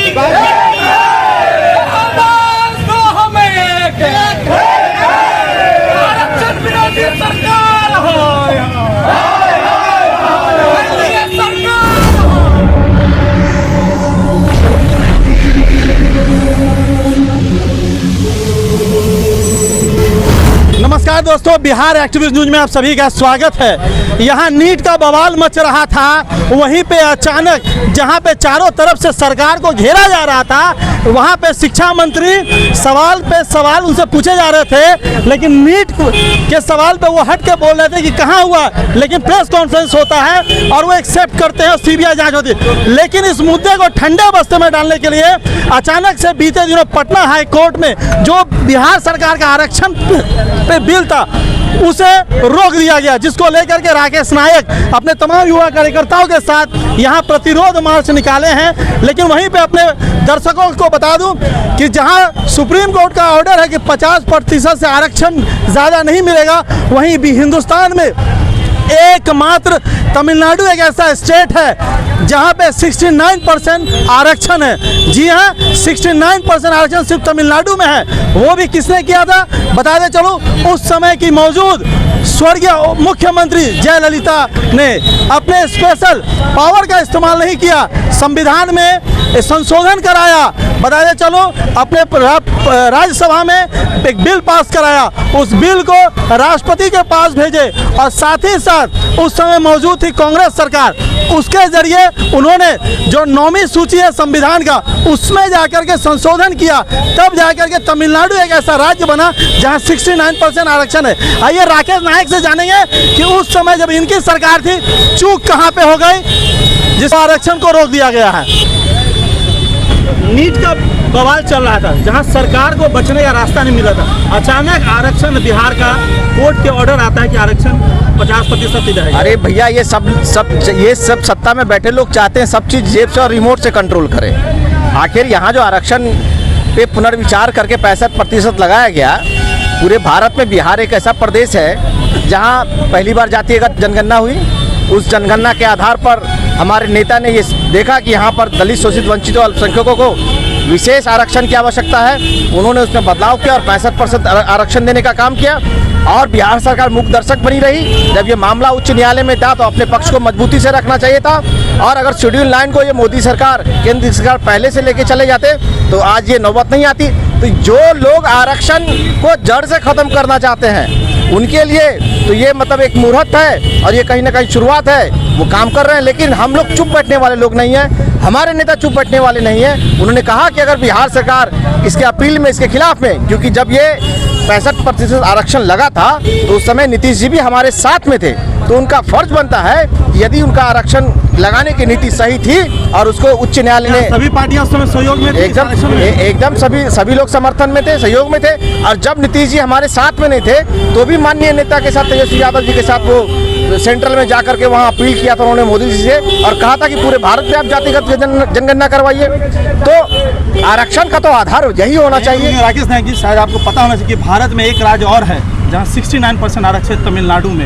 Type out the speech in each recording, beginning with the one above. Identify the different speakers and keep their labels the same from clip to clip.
Speaker 1: आवाज दो हमें, आरक्षण विरोधी सरकार हो,
Speaker 2: नमस्कार दोस्तों, बिहार एक्टिविस्ट न्यूज में आप सभी का स्वागत है। यहाँ नीट का बवाल मच रहा था, वहीं पे अचानक जहाँ पे चारों तरफ से सरकार को घेरा जा रहा था, वहाँ पे शिक्षा मंत्री सवाल पे सवाल उनसे पूछे जा रहे थे, लेकिन नीट के सवाल पे वो हट के बोल रहे थे कि कहाँ हुआ, लेकिन प्रेस कॉन्फ्रेंस होता है और वो एक्सेप्ट करते हैं और सीबीआई जांच होती है। लेकिन इस मुद्दे को ठंडे बस्ते में डालने के लिए अचानक से बीते दिनों पटना हाई कोर्ट में जो बिहार सरकार का आरक्षण पे बिल था उसे रोक दिया गया, जिसको लेकर के राकेश नायक अपने तमाम युवा कार्यकर्ताओं के साथ यहां प्रतिरोध मार्च निकाले हैं। लेकिन वहीं पे अपने दर्शकों को बता दूं कि जहां सुप्रीम कोर्ट का ऑर्डर है कि 50% से आरक्षण ज़्यादा नहीं मिलेगा, वहीं भी हिंदुस्तान में एकमात्र तमिलनाडु एक ऐसा स्टेट है जहां पे 69% आरक्षण है। जी हां, 69% आरक्षण सिर्फ तमिलनाडु में है। वो भी किसने किया था बता दे चलो, उस समय की मौजूद स्वर्गीय मुख्यमंत्री जयललिता ने अपने स्पेशल पावर का इस्तेमाल नहीं किया, संविधान में संशोधन कराया, बता दे चलो अपने राज्यसभा में एक बिल पास कराया, उस बिल को राष्ट्रपति के पास भेजे और साथ ही साथ उस समय मौजूद थी कांग्रेस सरकार, उसके जरिए उन्होंने जो 9वीं सूची है संविधान का उसमें जाकर के संशोधन किया, तब जाकर के तमिलनाडु एक ऐसा राज्य बना जहां 69% आरक्षण है। आइए राकेश नायक से जानेंगे कि उस समय जब इनकी सरकार थी चूक कहां पे हो गई जिस आरक्षण को रोक दिया गया है। नीट का बवाल चल रहा था, जहां सरकार को बचने का रास्ता नहीं मिला था, अचानक आरक्षण बिहार का कोर्ट के ऑर्डर आता है कि आरक्षण 50% ही रहेगा।
Speaker 3: अरे भैया, ये सब सत्ता में बैठे लोग चाहते हैं सब चीज़ जेब से और रिमोट से कंट्रोल करें। आखिर यहाँ जो आरक्षण पे पुनर्विचार करके 65% लगाया गया, पूरे भारत में बिहार एक ऐसा प्रदेश है जहाँ पहली बार जातिगत जनगणना हुई। उस जनगणना के आधार पर हमारे नेता ने ये देखा कि यहाँ पर दलित, शोषित, वंचित और अल्पसंख्यकों को विशेष आरक्षण की आवश्यकता है। उन्होंने उसमें बदलाव किया और 65% आरक्षण देने का काम किया और बिहार सरकार मुख्य दर्शक बनी रही। जब ये मामला उच्च न्यायालय में था तो अपने पक्ष को मजबूती से रखना चाहिए था, और अगर शेड्यूल 9 को ये मोदी सरकार, केंद्र सरकार पहले से लेके चले जाते तो आज ये नौबत नहीं आती। तो जो लोग आरक्षण को जड़ से ख़त्म करना चाहते हैं उनके लिए तो ये मतलब एक मुहूर्त है और ये कहीं ना कहीं शुरुआत है, वो काम कर रहे हैं। लेकिन हम लोग चुप बैठने वाले लोग नहीं हैं, हमारे नेता चुप बैठने वाले नहीं हैं। उन्होंने कहा कि अगर बिहार सरकार इसके अपील में, इसके खिलाफ में, क्योंकि जब ये 65% आरक्षण लगा था तो उस समय नीतीश जी भी हमारे साथ में थे, तो उनका फर्ज बनता है कि यदि उनका आरक्षण लगाने की नीति सही थी और उसको उच्च न्यायालय ने,
Speaker 2: सभी पार्टियां उस समय सहयोग में थी,
Speaker 3: एकदम सभी लोग समर्थन में थे, सहयोग में थे। और जब नीतीश जी हमारे साथ में नहीं थे तो भी माननीय नेता के साथ, तेजस्वी यादव जी के साथ वो सेंट्रल में जाकर के वहाँ अपील किया था उन्होंने मोदी जी से और कहा था कि पूरे भारत में आप जातिगत जनगणना करवाइए। तो आरक्षण का तो आधार यही होना चाहिए।
Speaker 2: राकेश नायक जी, शायद आपको पता होना चाहिए कि भारत में एक राज्य और है जहाँ 69% आरक्षण, तमिलनाडु में।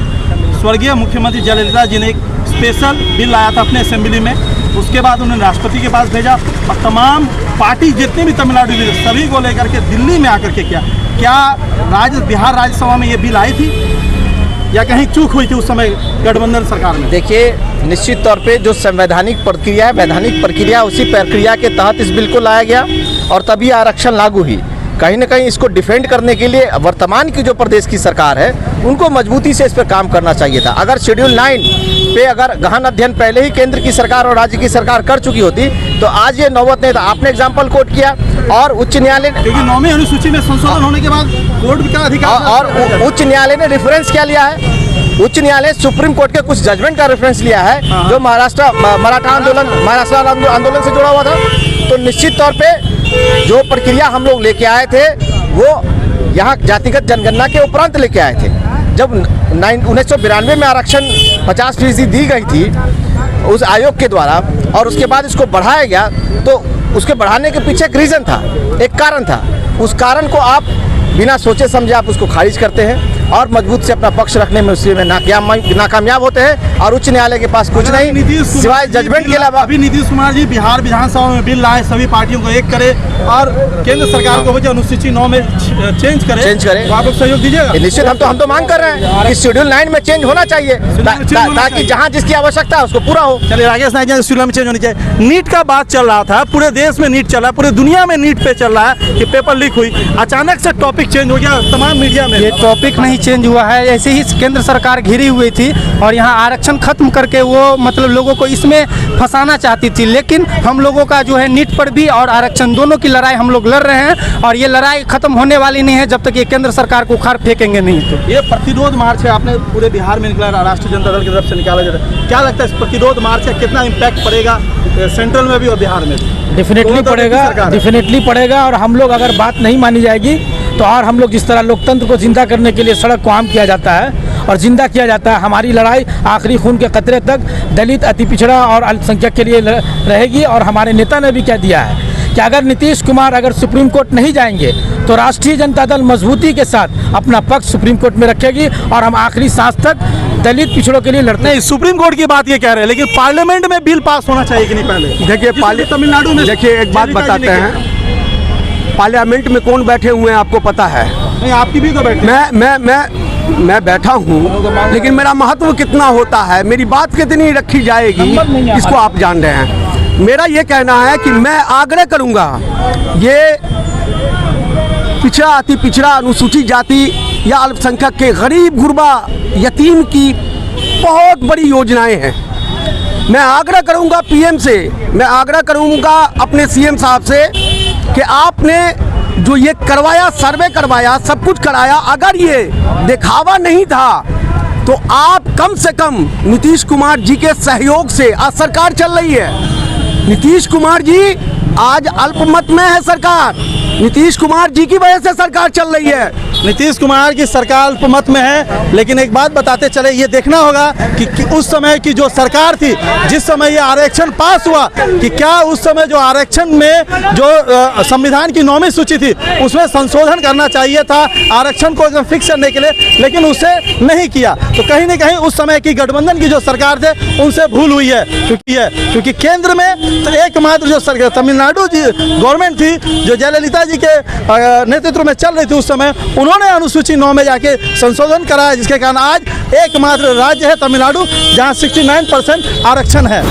Speaker 2: स्वर्गीय मुख्यमंत्री जयललिता जी ने एक स्पेशल बिल लाया था अपने असेंबली में, उसके बाद उन्होंने राष्ट्रपति के पास भेजा और तमाम पार्टी जितने भी तमिलनाडु में सभी को लेकर के दिल्ली में आकर के क्या बिहार राज्यसभा में ये बिल आई थी या कहीं चूक हुई थी उस समय गठबंधन सरकार में?
Speaker 3: देखिए, निश्चित तौर पे जो संवैधानिक प्रक्रिया है, वैधानिक प्रक्रिया, उसी प्रक्रिया के तहत इस बिल को लाया गया और तभी आरक्षण लागू हुई। कहीं ना कहीं इसको डिफेंड करने के लिए वर्तमान की जो प्रदेश की सरकार है उनको मजबूती से इस पर काम करना चाहिए था। अगर शेड्यूल 9 पे अगर गहन अध्ययन पहले ही केंद्र की सरकार और राज्य की सरकार कर चुकी होती तो आज ये नौबत नहीं था। आपने एग्जाम्पल कोट किया और उच्च न्यायालय,
Speaker 2: क्योंकि 9वीं अनुसूची में संशोधन होने के बाद कोर्ट का अधिकार,
Speaker 3: और उच्च न्यायालय ने रेफरेंस क्या लिया है, उच्च न्यायालय सुप्रीम कोर्ट के कुछ जजमेंट का रेफरेंस लिया है जो मराठा आंदोलन से जुड़ा हुआ था। तो निश्चित तौर पे जो प्रक्रिया हम लोग लेके आए थे वो यहाँ जातिगत जनगणना के उपरांत लेके आए थे। जब 1992 में आरक्षण 50% दी गई थी उस आयोग के द्वारा और उसके बाद इसको बढ़ाया गया, तो उसके बढ़ाने के पीछे एक रीज़न था, एक कारण था। उस कारण को आप बिना सोचे समझे आप उसको खारिज करते हैं। और मजबूत से अपना पक्ष रखने में उसमें नाकामयाब होते हैं और उच्च न्यायालय के पास कुछ नहीं सिवाय जजमेंट के अलावा।
Speaker 2: अभी नीतीश कुमार जी बिहार विधानसभा में बिल लाए, सभी पार्टियों को एक करे और केंद्र सरकार को वजह अनुसूची 9 में चेंज करे तो आप लोग सहयोग दीजिएगा?
Speaker 3: निश्चित हम तो मांग कर रहे हैं कि शेड्यूल 9 में चेंज होना चाहिए ताकि जहां जिसकी आवश्यकता है उसको पूरा हो।
Speaker 2: चलिए राकेश नायक जी, शेड्यूल में चेंज होनी चाहिए। नीट का बात चल रहा था, पूरे देश में नीट चल रहा है, पूरे दुनिया में नीट पे चल रहा है कि पेपर लीक हुई, अचानक से टॉपिक चेंज हो गया तमाम मीडिया में।
Speaker 4: ये टॉपिक नहीं चेंज हुआ है, ऐसे ही केंद्र सरकार घिरी हुई थी और यहाँ आरक्षण खत्म करके वो मतलब लोगों को इसमें फंसाना चाहती थी। लेकिन हम लोगों का जो है नीट पर भी और आरक्षण दोनों की लड़ाई हम लोग लड़ रहे हैं और ये लड़ाई खत्म होने वाली नहीं है जब तक ये केंद्र सरकार को उखाड़ फेंकेंगे नहीं। तो
Speaker 2: ये प्रतिरोध मार्च है, आपने पूरे बिहार में निकला, राष्ट्रीय जनता दल की तरफ से निकाला जा रहा है, क्या लगता है इस प्रतिरोध मार्च का कितना इम्पैक्ट पड़ेगा सेंट्रल में भी और बिहार में भी?
Speaker 5: डेफिनेटली पड़ेगा और हम लोग अगर बात नहीं मानी जाएगी तो और हम लोग जिस तरह लोकतंत्र को जिंदा करने के लिए सड़क को आम किया जाता है और जिंदा किया जाता है, हमारी लड़ाई आखिरी खून के कतरे तक दलित, अति पिछड़ा और अल्पसंख्यक के लिए रहेगी। और हमारे नेता ने भी कह दिया है कि अगर नीतीश कुमार अगर सुप्रीम कोर्ट नहीं जाएंगे तो राष्ट्रीय जनता दल मजबूती के साथ अपना पक्ष सुप्रीम कोर्ट में रखेगी और हम आखिरी सांस तक दलित पिछड़ों के लिए लड़ते हैं।
Speaker 2: नहीं, सुप्रीम कोर्ट की बात ये कह रहे हैं, लेकिन पार्लियामेंट में बिल पास होना चाहिए कि नहीं? पहले
Speaker 6: देखिए
Speaker 2: तमिलनाडु में
Speaker 6: देखिए एक बात बताते हैं, पार्लियामेंट में कौन बैठे हुए हैं आपको पता है?
Speaker 2: नहीं, आपकी भी तो बैठे।
Speaker 6: मैं बैठा हूँ, लेकिन मेरा महत्व कितना होता है, मेरी बात कितनी रखी जाएगी, इसको आप जान रहे हैं। मेरा ये कहना है कि मैं आग्रह करूँगा, ये पिछड़ा, अति पिछड़ा, अनुसूचित जाति या अल्पसंख्यक के गरीब गुरबा यतीम की बहुत बड़ी योजनाएं हैं। मैं आग्रह करूंगा पीएम से, मैं आग्रह करूंगा अपने सीएम साहब से कि आपने जो ये करवाया, सर्वे करवाया, सब कुछ कराया, अगर ये दिखावा नहीं था तो आप कम से कम नीतीश कुमार जी के सहयोग से, आज सरकार चल रही है, नीतीश कुमार जी आज अल्पमत में है सरकार, नीतीश कुमार जी की वजह से सरकार चल रही है।
Speaker 2: नीतीश कुमार की सरकार अल्पमत में है, लेकिन एक बात बताते चले, ये देखना होगा कि उस समय की जो सरकार थी, जिस समय ये आरक्षण पास हुआ, कि क्या उस समय जो आरक्षण में जो संविधान की 9वीं सूची थी उसमें संशोधन करना चाहिए था आरक्षण को एकदम फिक्स करने के लिए, लेकिन उसे नहीं किया। तो कहीं ना कहीं उस समय की गठबंधन की जो सरकार थे उनसे भूल हुई है, क्योंकि केंद्र में तो एकमात्र जो सरकार तमिलनाडु जी गवर्नमेंट थी जो जयललिता जी के नेतृत्व में चल रही थी, उस समय उन्होंने अनुसूची 9 में जाके संशोधन कराया, जिसके कारण आज एकमात्र राज्य है तमिलनाडु जहां 69% आरक्षण है।